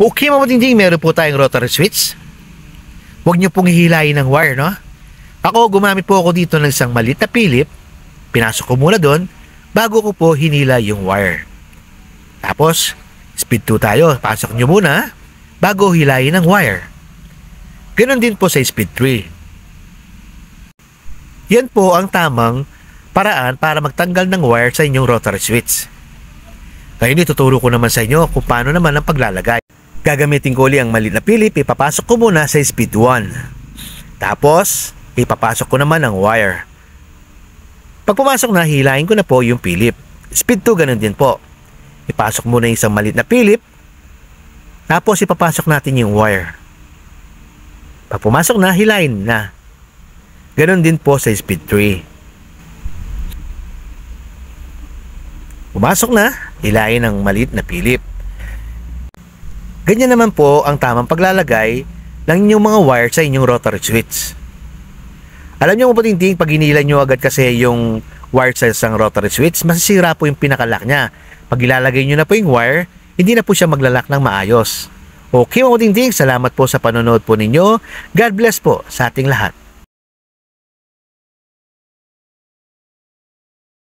Okay mga matinding, meron po tayong rotary switch. Huwag nyo pong hihilayin ng wire, no? Ako, gumamit po ako dito ng isang maliit na pilip. Pinasok ko muna doon bago ko po hinila yung wire. Tapos, speed 2 tayo. Pasok nyo muna bago hilayin ang wire. Ganon din po sa speed 3. Yan po ang tamang paraan para magtanggal ng wire sa inyong rotary switch. Ngayon ituturo ko naman sa inyo kung paano naman ang paglalagay. Gagamitin ko ulit ang maliit na pilip, ipapasok ko muna sa speed 1. Tapos, ipapasok ko naman ang wire. Pag pumasok na, hilahin ko na po yung pilip. Speed 2, ganun din po. Ipasok muna yung isang maliit na pilip. Tapos, ipapasok natin yung wire. Pag pumasok na, hilahin na. Ganun din po sa speed 3. Pumasok na, hilahin ang maliit na pilip. Ganyan naman po ang tamang paglalagay ng inyong mga wire sa inyong rotary switch. Alam nyo mga patingting, pag hinila nyo agad kasi yung wire sa isang rotary switch, masisira po yung pinakalock niya. Pag ilalagay nyo na po yung wire, hindi na po siya maglalak ng maayos. Okay mga patingting, salamat po sa panonood po ninyo. God bless po sa ating lahat.